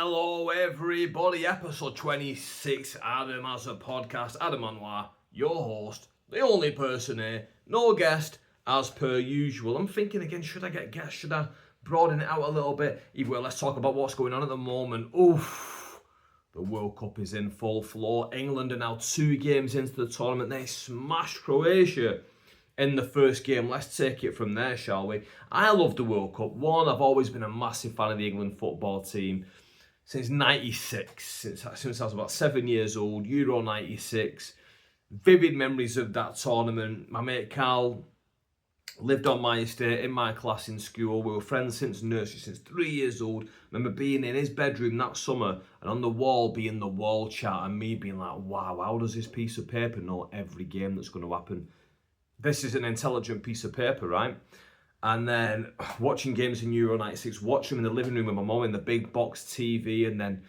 Hello everybody, episode 26, Adam has a podcast. Adam Anwar, your host, the only person here, no guest, as per usual. I'm thinking again, should I get guests? Should I broaden it out a little bit? Either way, let's talk about what's going on at the moment. Oof, the World Cup is in full flow. England are now 2 games into the tournament. They smashed Croatia in the first game. Let's take it from there, shall we? I love the World Cup. One, I've always been a massive fan of the England football team since '96, since I was about 7 years old. Euro '96, vivid memories of that tournament. My mate Carl lived on my estate in my class in school. We were friends since nursery, since 3 years old. I remember being in his bedroom that summer and on the wall being the wall chart and me being like, wow, how does this piece of paper know every game that's going to happen? This is an intelligent piece of paper, right? And then watching games in Euro '96, watching them in the living room with my mum in the big box TV, and then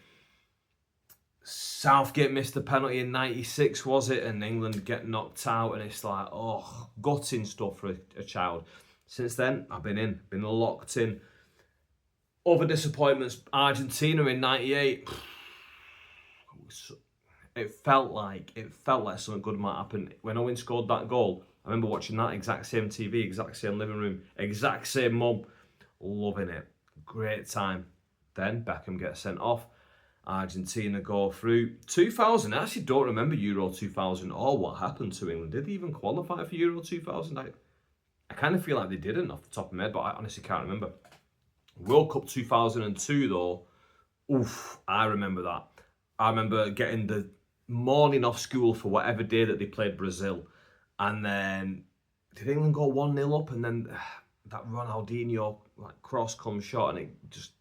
Southgate missed the penalty in '96, was it? And England get knocked out, and it's like, oh, gutting stuff for a child. Since then, I've been locked in. Other disappointments, Argentina in '98. It felt like something good might happen. When Owen scored that goal, I remember watching that exact same TV, exact same living room, exact same mum, loving it. Great time. Then Beckham gets sent off. Argentina go through. 2000, I actually don't remember Euro 2000 or what happened to England. Did they even qualify for Euro 2000? I kind of feel like they didn't off the top of my head, but I honestly can't remember. World Cup 2002 though, oof, I remember that. I remember getting the morning off school for whatever day that they played Brazil. And then, did England go 1-0 up? And then that Ronaldinho cross comes short and it just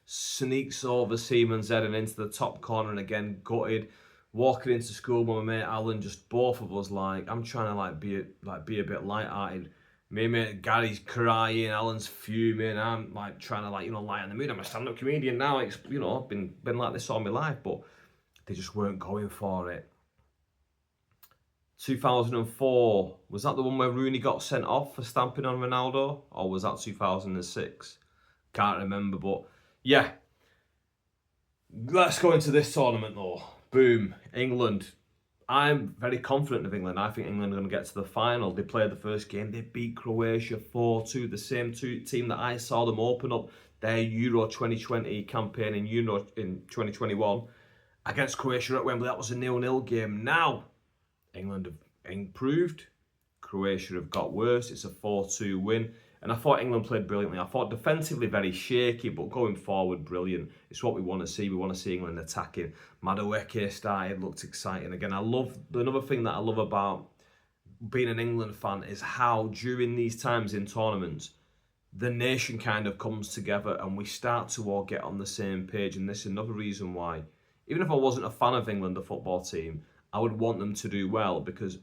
sneaks over Seaman's head and into the top corner and again gutted. Walking into school with my mate Alan, just both of us I'm trying to be a bit light-hearted. My mate Gary's crying, Alan's fuming. I'm trying to lighten the mood. I'm a stand-up comedian now. It's, I've been like this all my life, but they just weren't going for it. 2004, was that the one where Rooney got sent off for stamping on Ronaldo? Or was that 2006? Can't remember, but yeah. Let's go into this tournament though. Boom, England. I'm very confident of England. I think England are going to get to the final. They played the first game. They beat Croatia 4-2, the same team that I saw them open up their Euro 2020 campaign in 2021 against Croatia at Wembley. That was a 0-0 game. Now, England have improved. Croatia have got worse. It's a 4-2 win. And I thought England played brilliantly. I thought defensively very shaky, but going forward, brilliant. It's what we want to see. We want to see England attacking. Madueke started, looked exciting. Again, another thing that I love about being an England fan is how during these times in tournaments, the nation kind of comes together and we start to all get on the same page. And this is another reason why, even if I wasn't a fan of England, the football team, I would want them to do well because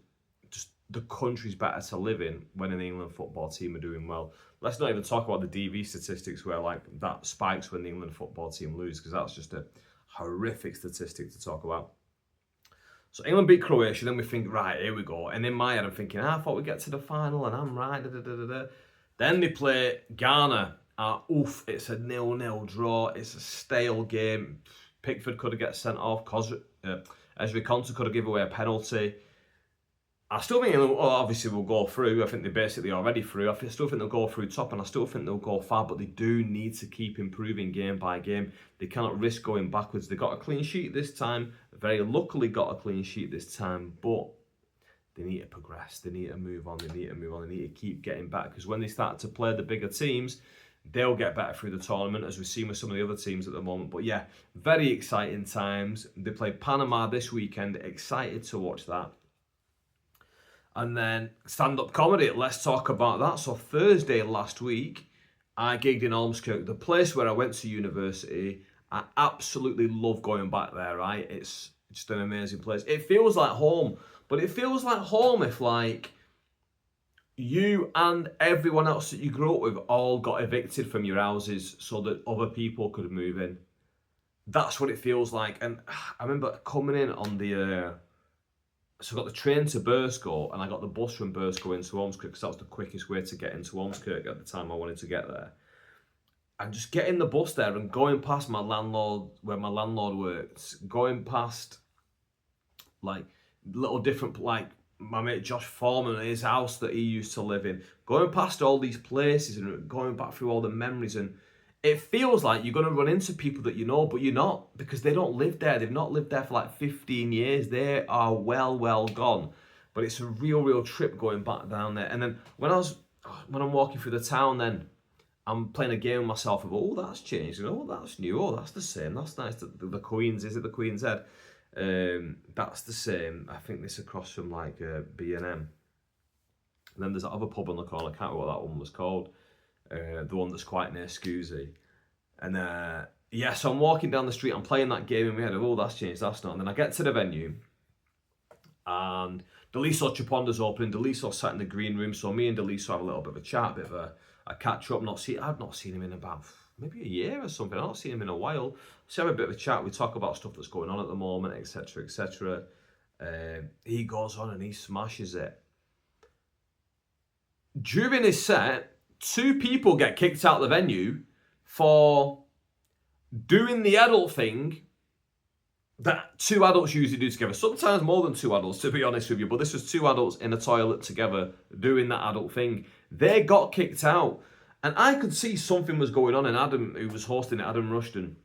just the country's better to live in when an England football team are doing well. Let's not even talk about the DV statistics where that spikes when the England football team lose, because that's just a horrific statistic to talk about. So England beat Croatia, then we think, right, here we go. And in my head, I'm thinking, I thought we'd get to the final and I'm right. Then they play Ghana. It's a 0-0 draw. It's a stale game. Pickford could have got sent off. Ezri Konsa could have given away a penalty. I still think England obviously will go through. I think they're basically already through. I still think they'll go through top, and I still think they'll go far, but they do need to keep improving game by game. They cannot risk going backwards. They got a clean sheet this time. Very luckily got a clean sheet this time, but they need to progress. They need to move on. They need to keep getting back, because when they start to play the bigger teams, they'll get better through the tournament, as we've seen with some of the other teams at the moment. But yeah, very exciting times. They play Panama this weekend. Excited to watch that. And then stand-up comedy, let's talk about that. So Thursday last week, I gigged in Ormskirk, the place where I went to university. I absolutely love going back there, right? It's just an amazing place. It feels like home, but it feels like home if you and everyone else that you grew up with all got evicted from your houses so that other people could move in. That's what it feels like. And I remember coming in on so I got the train to Burscough and I got the bus from Burscough into Ormskirk because that was the quickest way to get into Ormskirk at the time I wanted to get there. and just getting the bus there and going past my landlord, where my landlord works, going past like little different, like my mate Josh Foreman, his house that he used to live in, going past all these places and going back through all the memories, and it feels like you're going to run into people that you know, but you're not, because they don't live there. They've not lived there for like 15 years. They are well gone. But it's a real trip going back down there. And then when I'm walking through the town, then I'm playing a game with myself of, oh, that's changed, and oh, that's new, oh, that's the same, that's nice. The Queen's, is it the Queen's Head? That's the same. I think this across from like B&M. And then there's that other pub on the corner, I can't remember what that one was called. The one that's quite near Scoozy. And yeah, so I'm walking down the street, I'm playing that game in my head of, oh, that's changed, that's not. And then I get to the venue, and Deliso Chaponda's opening. Deliso sat in the green room, so me and Deliso have a little bit of a chat, a bit of a catch up. I've not seen him in about maybe a year or something. I've not seen him in a while. So have a bit of a chat. We talk about stuff that's going on at the moment, etc., etc. He goes on and he smashes it. During his set, 2 people get kicked out of the venue for doing the adult thing that 2 adults usually do together. Sometimes more than 2 adults, to be honest with you. But this was 2 adults in a toilet together doing that adult thing. They got kicked out. And I could see something was going on. And Adam, who was hosting it, Adam Rushton,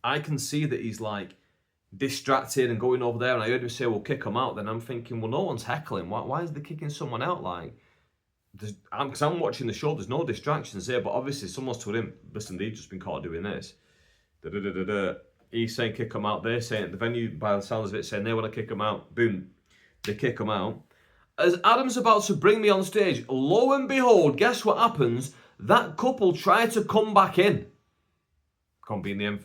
I can see that he's like distracted and going over there. And I heard him say, well, kick them out. Then I'm thinking, well, no one's heckling. Why is they kicking someone out? Like, because I'm watching the show, there's no distractions there. But obviously someone's told him, listen, they've just been caught doing this. He's saying kick them out. They're saying, the venue, by the sounds of it, saying they want to kick them out. Boom, they kick them out. As Adam's about to bring me on stage, lo and behold, guess what happens? That couple try to come back in. Can't be in the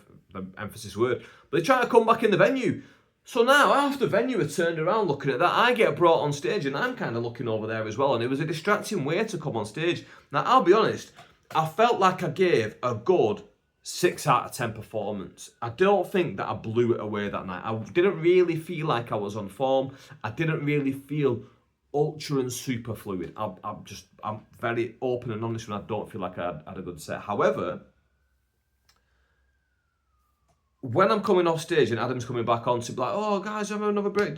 emphasis word. But they try to come back in the venue. So now, after venue are turned around looking at that, I get brought on stage and I'm kind of looking over there as well. And it was a distracting way to come on stage. Now, I'll be honest, I felt like I gave a good 6 out of 10 performance. I don't think that I blew it away that night. I didn't really feel like I was on form. I didn't really feel ultra and super fluid. I'm very open and honest when I don't feel like I had a good set. However, when I'm coming off stage and Adam's coming back on to be like, oh guys, have another break,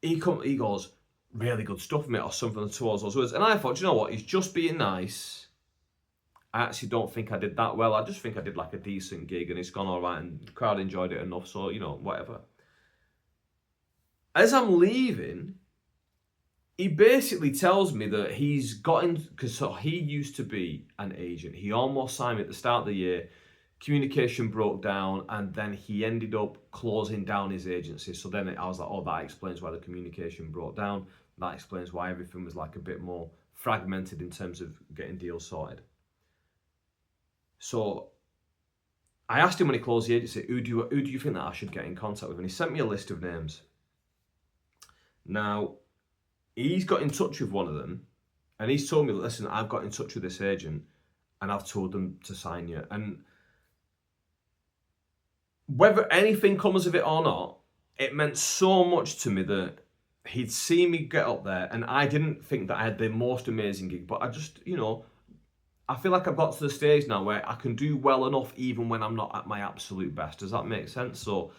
he goes, really good stuff, mate, or something towards those words. And I thought, you know what, he's just being nice. I actually don't think I did that well. I just think I did like a decent gig and it's gone all right and the crowd enjoyed it enough, so, you know, whatever. As I'm leaving, he basically tells me that he's gotten, because he used to be an agent. He almost signed me at the start of the year. Communication broke down and then he ended up closing down his agency. So then I was like, oh, that explains why the communication broke down. That explains why everything was like a bit more fragmented in terms of getting deals sorted. So I asked him when he closed the agency, who do you think that I should get in contact with? And he sent me a list of names. Now, he's got in touch with one of them and he's told me, listen, I've got in touch with this agent and I've told them to sign you. And whether anything comes of it or not, it meant so much to me that he'd seen me get up there and I didn't think that I had the most amazing gig, but I just, you know, I feel like I've got to the stage now where I can do well enough even when I'm not at my absolute best. Does that make sense? So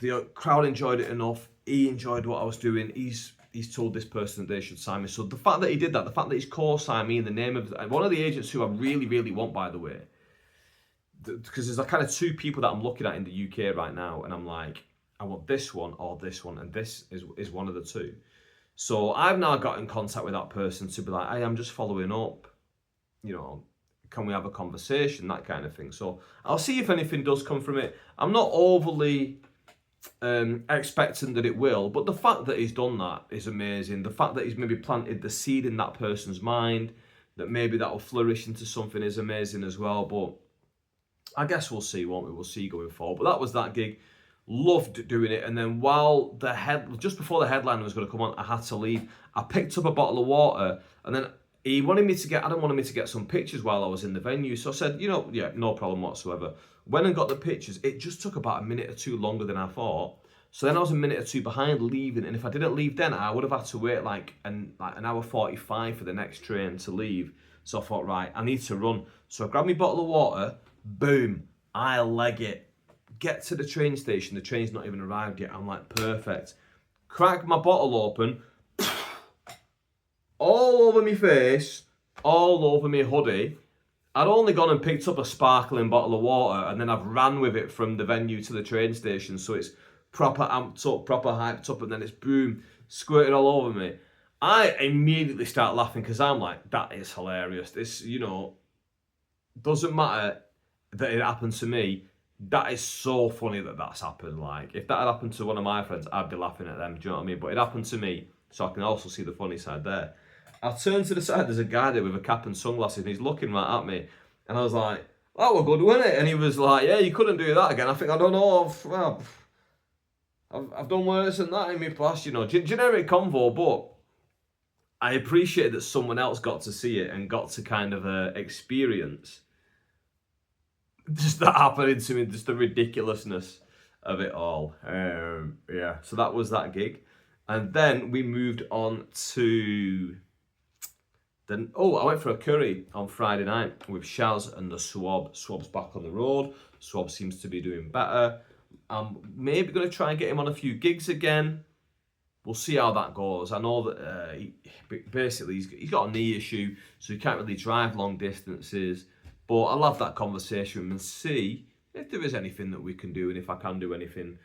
the crowd enjoyed it enough. He enjoyed what I was doing. He's told this person that they should sign me. So the fact that he did that, the fact that he's co-signed me in the name of one of the agents who I really want, by the way, because there's like kind of 2 people that I'm looking at in the UK right now, and I'm like, I want this one or this one, and this is one of the 2. So I've now got in contact with that person to be like, hey, I'm just following up, you know, can we have a conversation, that kind of thing. So I'll see if anything does come from it. I'm not overly expecting that it will, but the fact that he's done that is amazing. The fact that he's maybe planted the seed in that person's mind, that maybe that will flourish into something, is amazing as well. But I guess we'll see, won't we? We'll see going forward. But that was that gig. Loved doing it. And then while just before the headliner was going to come on, I had to leave. I picked up a bottle of water, and then Adam wanted me to get some pictures while I was in the venue. So I said, you know, yeah, no problem whatsoever. Went and got the pictures. It just took about a minute or 2 longer than I thought. So then I was a minute or 2 behind leaving. And if I didn't leave then, I would have had to wait like an hour 45 for the next train to leave. So I thought, right, I need to run. So I grabbed my bottle of water, boom, I leg it. Get to the train station, the train's not even arrived yet. I'm like, perfect. Crack my bottle open, all over my face, all over my hoodie. I'd only gone and picked up a sparkling bottle of water, and then I've ran with it from the venue to the train station, so it's proper amped up, proper hyped up, and then it's boom, squirted all over me. I immediately start laughing because I'm like, that is hilarious. This, doesn't matter that it happened to me. That is so funny that that's happened. Like, if that had happened to one of my friends, I'd be laughing at them. Do you know what I mean? But it happened to me, so I can also see the funny side there. I turned to the side, there's a guy there with a cap and sunglasses, and he's looking right at me. And I was like, that were good, wasn't it? And he was like, yeah, you couldn't do that again. I think, I don't know, I've done worse than that in my past, generic convo, but I appreciate that someone else got to see it and got to kind of experience just that happening to me, just the ridiculousness of it all. So that was that gig. And then we moved on to... I went for a curry on Friday night with Shaz and the Swab. Swab's back on the road. Swab seems to be doing better. I'm maybe going to try and get him on a few gigs again. We'll see how that goes. I know that he's got a knee issue, so he can't really drive long distances. But I'll have that conversation with him and see if there is anything that we can do, and if I can do anything,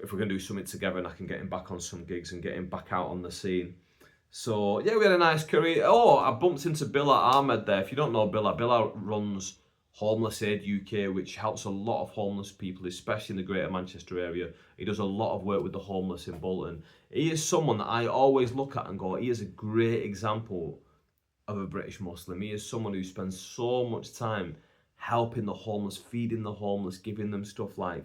if we can do something together and I can get him back on some gigs and get him back out on the scene. So, yeah, we had a nice curry. Oh, I bumped into Billa Ahmed there. If you don't know Billa runs Homeless Aid UK, which helps a lot of homeless people, especially in the Greater Manchester area. He does a lot of work with the homeless in Bolton. He is someone that I always look at and go, he is a great example of a British Muslim. He is someone who spends so much time helping the homeless, feeding the homeless, giving them stuff like,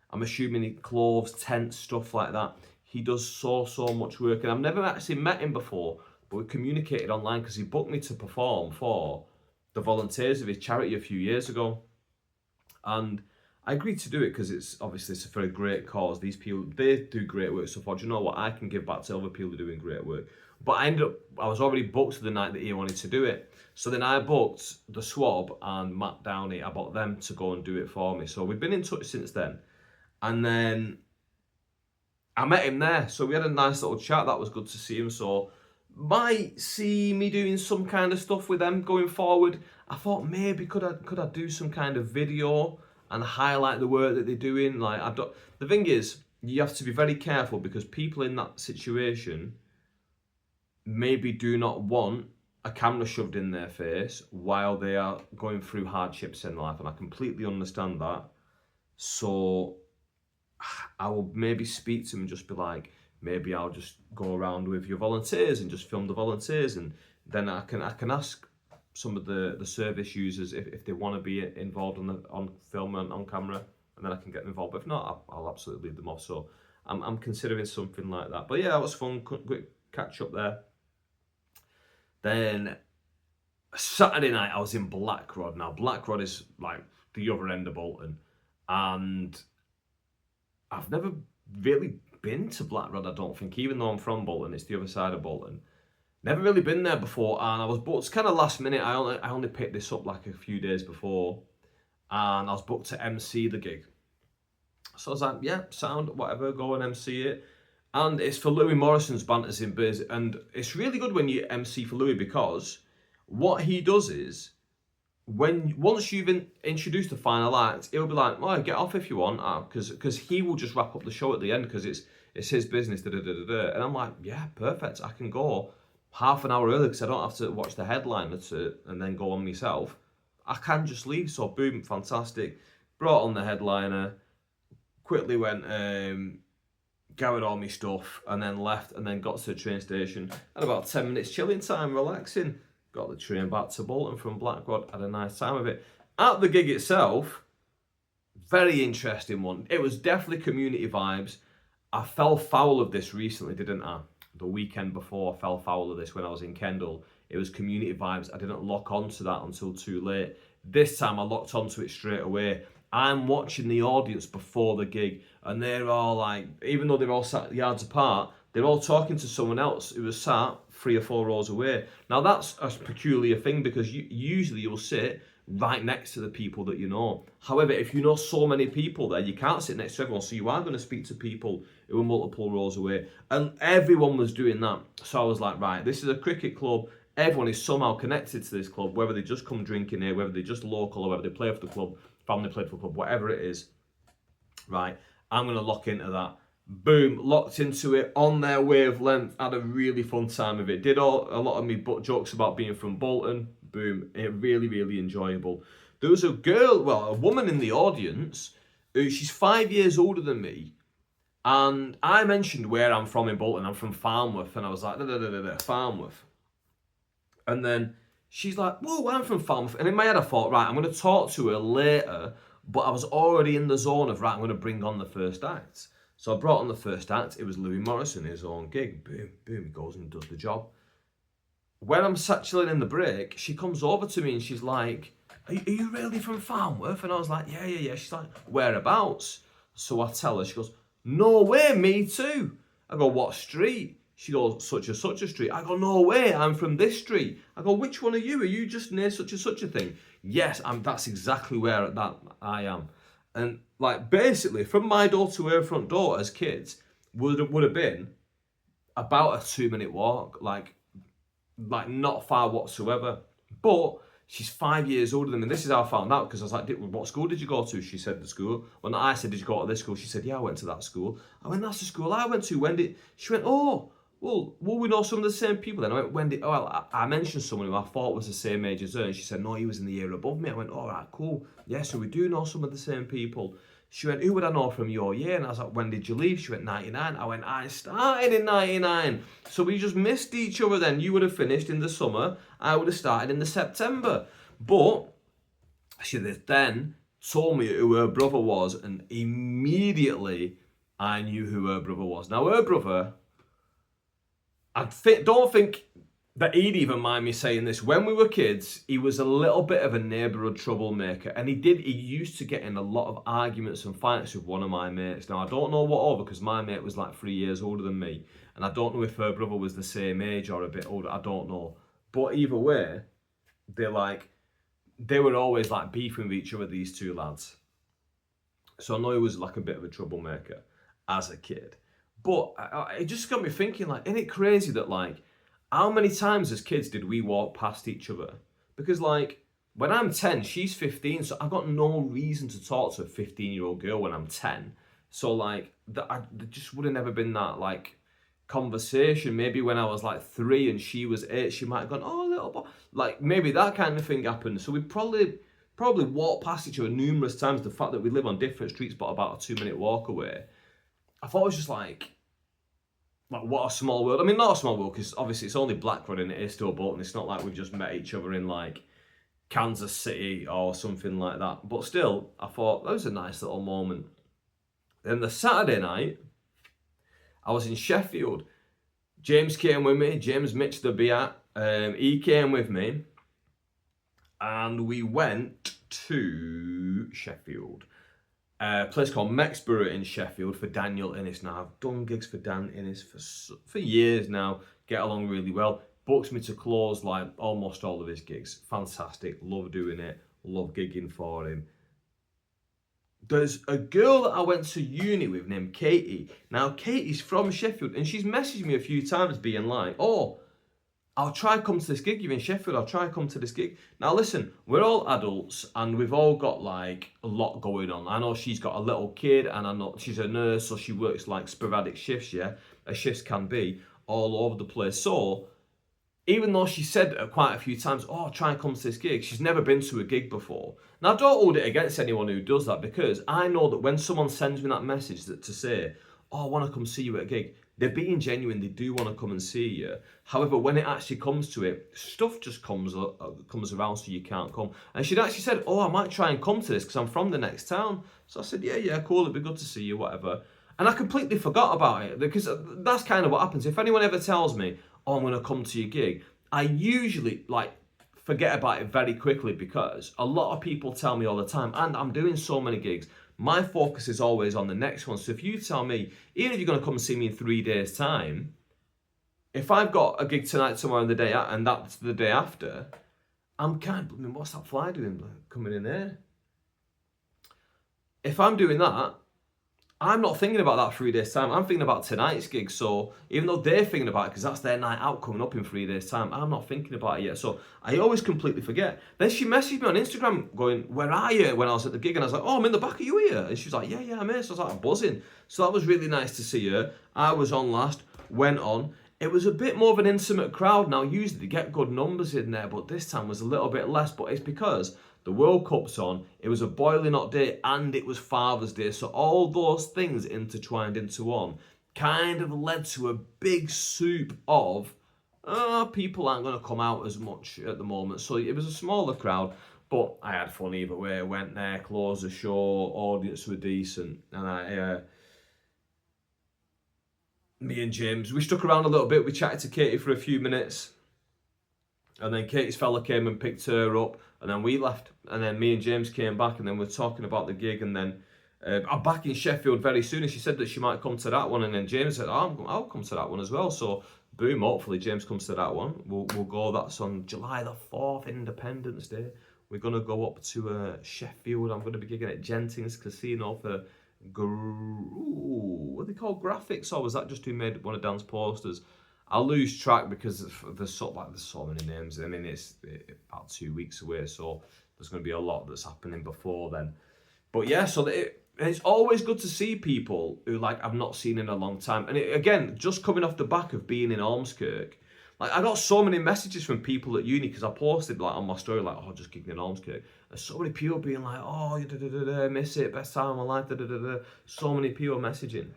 I'm assuming clothes, tents, stuff like that. He does so much work, and I've never actually met him before, but we communicated online because he booked me to perform for the volunteers of his charity a few years ago. And I agreed to do it because it's for a great cause. These people, they do great work, so I thought, you know what, I can give back to other people who are doing great work. But I was already booked the night that he wanted to do it. So then I booked the Swab and Matt Downey. I bought them to go and do it for me. So we've been in touch since then. And then I met him there. So we had a nice little chat. That was good to see him. So might see me doing some kind of stuff with them going forward. I thought maybe could I do some kind of video and highlight the work that they're doing. The thing is, you have to be very careful because people in that situation maybe do not want a camera shoved in their face while they are going through hardships in life, and I completely understand that. So I will maybe speak to them and just be like, maybe I'll just go around with your volunteers and just film the volunteers, and then I can ask some of the service users if they want to be involved on film and on camera, and then I can get them involved. But if not, I'll absolutely leave them off. So I'm considering something like that. But yeah, it was fun. Quick catch up there. Then Saturday night I was in Blackrod. Now Blackrod is like the other end of Bolton, and I've never really been to Blackrod, I don't think, even though I'm from Bolton. It's the other side of Bolton. Never really been there before, and I was booked kind of last minute. I only picked this up like a few days before, and I was booked to MC the gig. So I was like, yeah, sound, whatever, go and MC it. And it's for Louis Morrison's Banters in Biz, and it's really good when you MC for Louis, because what he does is, once you've introduced the final act, he'll be like, "Oh, get off if you want," because he will just wrap up the show at the end because it's his business. And I'm like, yeah, perfect. I can go half an hour early because I don't have to watch the headline and then go on myself. I can just leave. So boom, fantastic. Brought on the headliner. Quickly went, gathered all my stuff, and then left, and then got to the train station. Had about 10 minutes chilling time, relaxing. Got the train back to Bolton from Blackrod, had a nice time of it. At the gig itself, very interesting one. It was definitely community vibes. I fell foul of this recently, didn't I? The weekend before, I fell foul of this when I was in Kendal. It was community vibes. I didn't lock onto that until too late. This time I locked onto it straight away. I'm watching the audience before the gig, and they're all like, even though they're all sat yards apart, they're all talking to someone else who was sat 3 or 4 rows away. Now that's a peculiar thing because usually you'll sit right next to the people that you know. However, if you know so many people there, you can't sit next to everyone, so you are going to speak to people who are multiple rows away. And everyone was doing that. So I was like, right, this is a cricket club. Everyone is somehow connected to this club, whether they just come drinking here, whether they're just local, or whether they play for the club, family play for the club, whatever it is. Right, I'm going to lock into that. Boom, locked into it, on their wavelength, had a really fun time of it. Did a lot of me jokes about being from Bolton. Boom, it really, really enjoyable. There was a woman in the audience, she's 5 years older than me, and I mentioned where I'm from in Bolton. I'm from Farnworth, and I was like, Farnworth. And then she's like, whoa, I'm from Farnworth. And in my head I thought, right, I'm going to talk to her later, but I was already in the zone of, right, I'm going to bring on the first act. So I brought on the first act. It was Louis Morrison, his own gig. Boom, boom, he goes and does the job. When I'm sat chilling in the break, she comes over to me and she's like, are you really from Farnworth? And I was like, yeah. She's like, whereabouts? So I tell her, she goes, no way, me too. I go, what street? She goes, such and such a street. I go, no way, I'm from this street. I go, which one are you? Are you just near such and such a thing? Yes, that's exactly where I am. And like basically from my door to her front door as kids would have been about a 2-minute walk, like not far whatsoever. But she's 5 years older than me. And this is how I found out, because I was like, what school did you go to? She said the school. When I said, did you go to this school? She said, yeah, I went to that school. I went, that's the school I went to. She went, oh, well, we know some of the same people then. I went, when did, oh, well, I mentioned someone who I thought was the same age as her, and she said, no, he was in the year above me. I went, all right, cool. Yeah, so we do know some of the same people. She went, who would I know from your year? And I was like, when did you leave? She went, 99. I went, I started in 99. So we just missed each other then. You would have finished in the summer. I would have started in the September. But she then told me who her brother was, and immediately I knew who her brother was. Now, her brother, don't think that he'd even mind me saying this. When we were kids, he was a little bit of a neighbourhood troublemaker, and he used to get in a lot of arguments and fights with one of my mates. Now, I don't know what over, because my mate was like 3 years older than me, and I don't know if her brother was the same age or a bit older. I don't know. But either way, they were always like beefing with each other, these two lads. So I know he was like a bit of a troublemaker as a kid. But it just got me thinking, like, isn't it crazy that, like, how many times as kids did we walk past each other? Because, like, when I'm 10, she's 15, so I've got no reason to talk to a 15-year-old girl when I'm 10. So, like, there just would have never been that, like, conversation. Maybe when I was, like, 3 and she was 8, she might have gone, oh, little boy. Like, maybe that kind of thing happened. So we probably walked past each other numerous times. The fact that we live on different streets but about a 2-minute walk away, I thought it was just like what a small world. I mean, not a small world, because obviously it's only Blackrod and it is still Bolton. It's not like we've just met each other in like Kansas City or something like that. But still, I thought that was a nice little moment. Then the Saturday night, I was in Sheffield. James came with me. James Mitch the Beat. He came with me, and we went to Sheffield. A place called Mexborough in Sheffield for Daniel Innes. Now, I've done gigs for Dan Innes for years now. Get along really well. Books me to close like almost all of his gigs. Fantastic. Love doing it. Love gigging for him. There's a girl that I went to uni with named Katie. Now, Katie's from Sheffield, and she's messaged me a few times being like, oh, I'll try come to this gig. You're in Sheffield, I'll try come to this gig. Now listen, we're all adults and we've all got like a lot going on. I know she's got a little kid, and I know she's a nurse, so she works like sporadic shifts, yeah? Her shifts can be all over the place. So even though she said quite a few times, oh, try and come to this gig, she's never been to a gig before. Now, don't hold it against anyone who does that, because I know that when someone sends me that message to say, oh, I want to come see you at a gig, they're being genuine, they do want to come and see you. However, when it actually comes to it, stuff just comes around so you can't come. And she'd actually said, oh, I might try and come to this because I'm from the next town. So I said, yeah, cool, it'd be good to see you, whatever. And I completely forgot about it, because that's kind of what happens. If anyone ever tells me, oh, I'm going to come to your gig, I usually forget about it very quickly, because a lot of people tell me all the time, and I'm doing so many gigs, my focus is always on the next one. So if you tell me, even if you're going to come and see me in 3 days' time, if I've got a gig tonight, tomorrow, and and that's the day after, I'm kind of, what's that fly doing coming in there? If I'm doing that, I'm not thinking about that 3 days' time. I'm thinking about tonight's gig. So even though they're thinking about it, because that's their night out coming up in 3 days' time, I'm not thinking about it yet. So I always completely forget. Then she messaged me on Instagram going, "Where are you?" when I was at the gig. And I was like, "Oh, I'm in the back. Are you here?" And she was like, "Yeah, I'm here." So I was like, buzzing. So that was really nice to see her. I was on last, went on. It was a bit more of an intimate crowd. Now, usually they get good numbers in there, but this time was a little bit less. But it's because the World Cup's on, it was a boiling hot day, and it was Father's Day. So all those things intertwined into one kind of led to a big soup of, people aren't going to come out as much at the moment. So it was a smaller crowd, but I had fun either way. I went there, closed the show, audience were decent, and me and James, we stuck around a little bit. We chatted to Katie for a few minutes, and then Katie's fella came and picked her up, and then we left, and then me and James came back, and then we're talking about the gig, and then I'm back in Sheffield very soon, and she said that she might come to that one, and then James said, I'll come to that one as well. So boom, hopefully James comes to that one. We'll go. That's on July the 4th, Independence Day. We're gonna go up to Sheffield. I'm gonna be gigging at Gentings Casino for what are they called, graphics, or was that just who made one of Dan's posters? I'll lose track because there's so many names. I mean, it's about 2 weeks away, so there's going to be a lot that's happening before then. But yeah, so it's always good to see people who like I've not seen in a long time. And again, just coming off the back of being in Ormskirk, like I got so many messages from people at uni because I posted like on my story like, "Oh, just gigging in Ormskirk." There's so many people being like, "Oh, miss it, best time of my life." So many people messaging.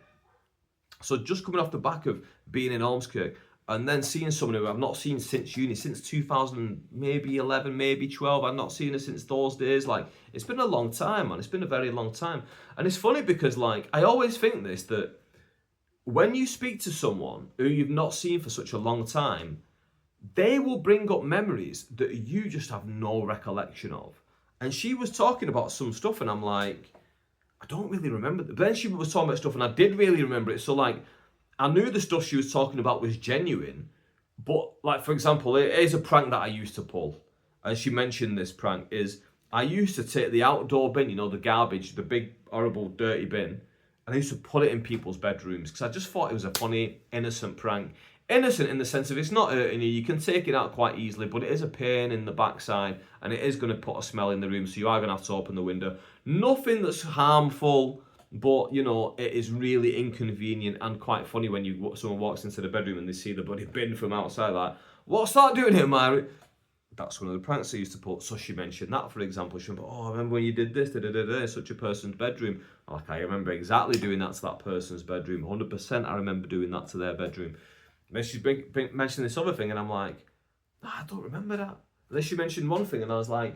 So just coming off the back of being in Ormskirk and then seeing someone who I've not seen since uni, since 2000, maybe 11, maybe 12. I've not seen her since those days. Like, it's been a long time, man. It's been a very long time. And it's funny because, like, I always think this, that when you speak to someone who you've not seen for such a long time, they will bring up memories that you just have no recollection of. And she was talking about some stuff, and I'm like, I don't really remember. But then she was talking about stuff, and I did really remember it. So, like, I knew the stuff she was talking about was genuine. But, like, for example, it is a prank that I used to pull. And she mentioned this prank is I used to take the outdoor bin, you know, the garbage, the big, horrible, dirty bin, and I used to put it in people's bedrooms because I just thought it was a funny, innocent prank. Innocent in the sense of it's not hurting you. You can take it out quite easily, but it is a pain in the backside, and it is going to put a smell in the room, so you are going to have to open the window. Nothing that's harmful, but, you know, it is really inconvenient and quite funny when someone walks into the bedroom and they see the bloody bin from outside, like, "What's that doing here, Mary?" That's one of the pranks I used to put. So she mentioned that, for example. She went, "Oh, I remember when you did this, in such a person's bedroom." Like, I remember exactly doing that to that person's bedroom. 100% I remember doing that to their bedroom. And then she mentioned this other thing, and I'm like, I don't remember that. And then she mentioned one thing, and I was like,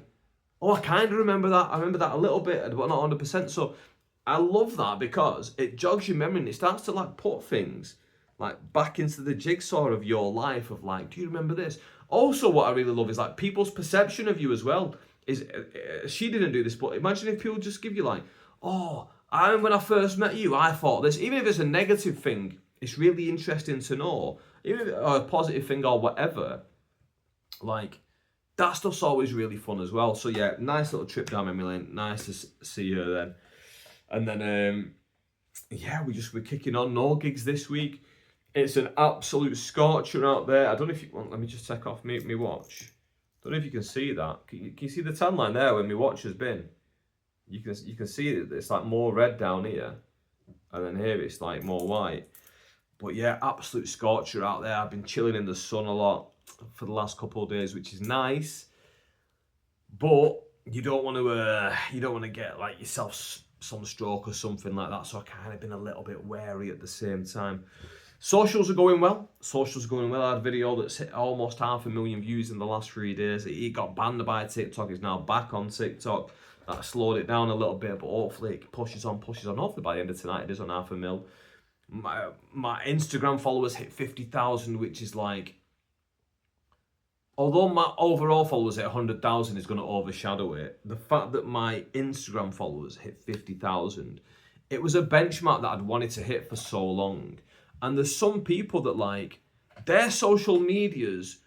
oh, I kind of remember that. I remember that a little bit, but not 100%. So I love that because it jogs your memory, and it starts to, like, put things, like, back into the jigsaw of your life of, like, do you remember this? Also, what I really love is, like, people's perception of you as well. Is she didn't do this, but imagine if people just give you, like, oh, I remember when I first met you, I thought this. Even if it's a negative thing, it's really interesting to know. Even if it's a positive thing or whatever, like, that stuff's always really fun as well. So yeah, nice little trip down memory lane. Nice to see her then. And then, yeah, we're kicking on. No gigs this week. It's an absolute scorcher out there. I don't know if you want, let me just take off me watch. Don't know if you can see that. Can you see the tan line there where my watch has been? You can see that it's like more red down here. And then here it's like more white. But yeah, absolute scorcher out there. I've been chilling in the sun a lot for the last couple of days, which is nice. But you don't want to get like yourself sunstroke or something like that. So I kind of been a little bit wary at the same time. Socials are going well. I had a video that's hit almost 500,000 views in the last 3 days. It got banned by TikTok. It's now back on TikTok. That slowed it down a little bit, but hopefully it pushes on. Hopefully by the end of tonight it is on 500,000. My Instagram followers hit 50,000, which is like, although my overall followers at 100,000 is going to overshadow it, the fact that my Instagram followers hit 50,000, it was a benchmark that I'd wanted to hit for so long. And there's some people that, like, their social medias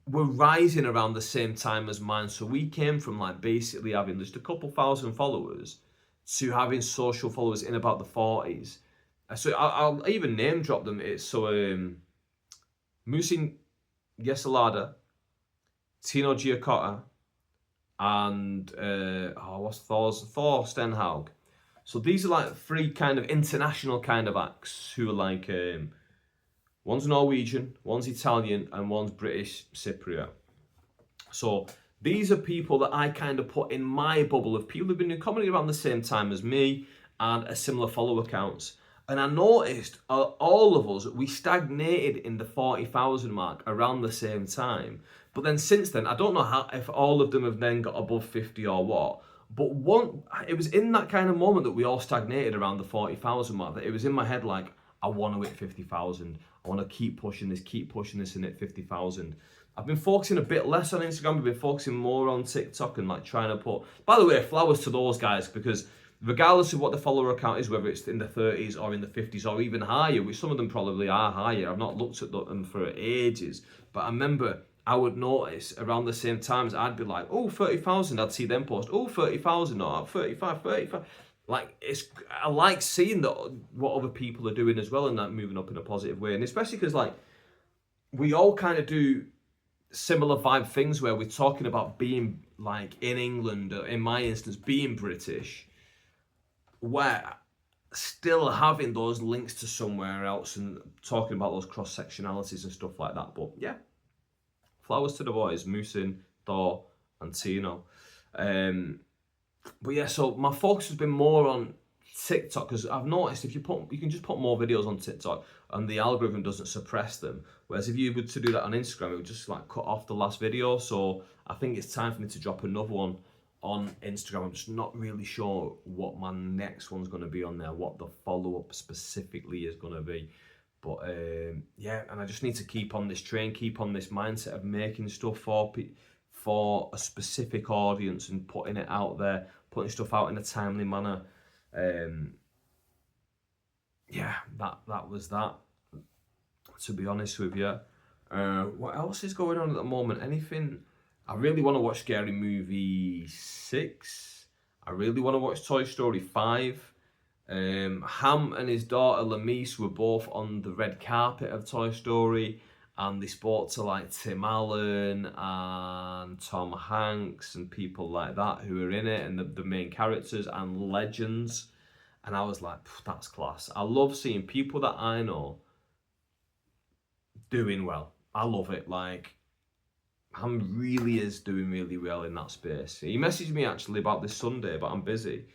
were rising around the same time as mine. So we came from like basically having just a couple thousand followers to having social followers in about the 40s. So I'll even name drop them. It's so Musin Yesalada, Tino Giacotta, and what's Thor Stenhaug. So these are like three kind of international kind of acts who are like one's Norwegian, one's Italian, and one's British Cypriot. So these are people that I kind of put in my bubble of people who've been doing comedy around the same time as me and a similar follower counts. And I noticed all of us, we stagnated in the 40,000 mark around the same time. But then since then, I don't know if all of them have then got above 50 or what. But it was in that kind of moment that we all stagnated around the 40,000 mark, that it was in my head like, I want to hit 50,000. I want to keep pushing this and hit 50,000. I've been focusing a bit less on Instagram. I've been focusing more on TikTok and like trying to put... By the way, flowers to those guys, because regardless of what the follower account is, whether it's in the 30s or in the 50s or even higher, which some of them probably are higher. I've not looked at them for ages. But I remember I would notice around the same times, I'd be like, oh, 30,000. I'd see them post, oh, 30,000 or 35. Like, I like seeing what other people are doing as well and that moving up in a positive way. And especially because, like, we all kind of do similar vibe things where we're talking about being, like, in England, or in my instance, being British, where still having those links to somewhere else and talking about those cross-sectionalities and stuff like that. But, yeah, flowers to the boys, Musin, Thor, and Tino. But yeah, so my focus has been more on TikTok, because I've noticed if you can just put more videos on TikTok and the algorithm doesn't suppress them. Whereas if you were to do that on Instagram, it would just like cut off the last video. So I think it's time for me to drop another one on Instagram. I'm just not really sure what my next one's going to be on there, what the follow-up specifically is going to be. But yeah, and I just need to keep on this train, keep on this mindset of making stuff for a specific audience and putting it out there, putting stuff out in a timely manner. Yeah, that was that, to be honest with you. What else is going on at the moment? Anything? I really want to watch Scary Movie 6. I really want to watch Toy Story 5. Ham and his daughter Lamise were both on the red carpet of Toy Story, and they spoke to like Tim Allen and Tom Hanks and people like that who are in it, and the main characters and legends. And I was like, that's class. I love seeing people that I know doing well. I love it. Like, Ham really is doing really well in that space. He messaged me actually about this Sunday, but I'm busy.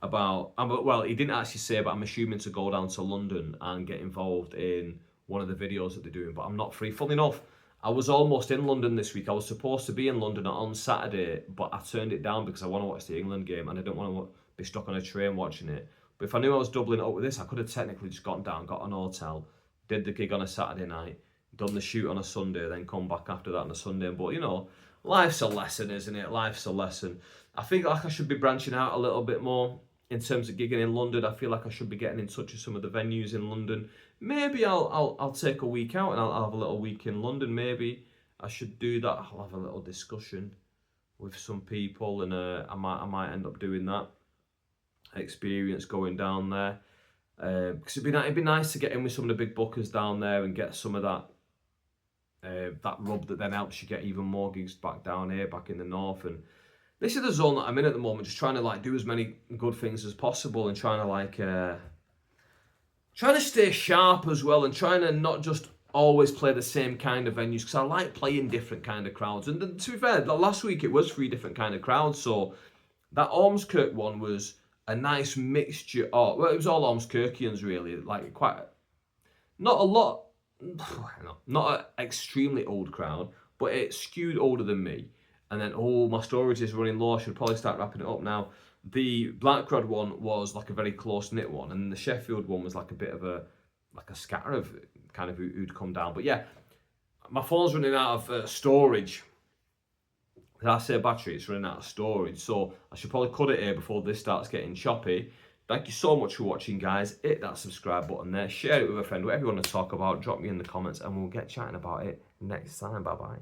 Well, he didn't actually say, but I'm assuming to go down to London and get involved in one of the videos that they're doing, but I'm not free. Funnily enough, I was almost in London this week. I was supposed to be in London on Saturday, but I turned it down because I want to watch the England game and I don't want to be stuck on a train watching it. But if I knew I was doubling it up with this, I could have technically just gotten down, got an hotel, did the gig on a Saturday night, done the shoot on a Sunday, then come back after that on a Sunday. But, you know, life's a lesson, isn't it? Life's a lesson. I think like I should be branching out a little bit more in terms of gigging in London. I feel like I should be getting in touch with some of the venues in London. Maybe I'll take a week out and I'll have a little week in London. Maybe I should do that. I'll have a little discussion with some people, and I might end up doing that experience going down there. Because it'd be nice to get in with some of the big bookers down there and get some of that rub that then helps you get even more gigs back down here, back in the north. And this is the zone that I'm in at the moment, just trying to like do as many good things as possible and trying to like trying to stay sharp as well, and trying to not just always play the same kind of venues, because I like playing different kind of crowds. And to be fair, last week it was 3 different kind of crowds. So that Ormskirk one was a nice mixture of, well, it was all Ormskirkians really, like quite, not a lot, not an extremely old crowd, but it skewed older than me. And then, my storage is running low, I should probably start wrapping it up now. The Blackrod one was like a very close-knit one, and the Sheffield one was like a bit of a scatter of kind of who'd come down. But yeah, my phone's running out of storage. Did I say battery? It's running out of storage, so I should probably cut it here before this starts getting choppy. Thank you so much for watching, guys. Hit that subscribe button there. Share it with a friend. Whatever you want to talk about, drop me in the comments and we'll get chatting about it next time. Bye-bye.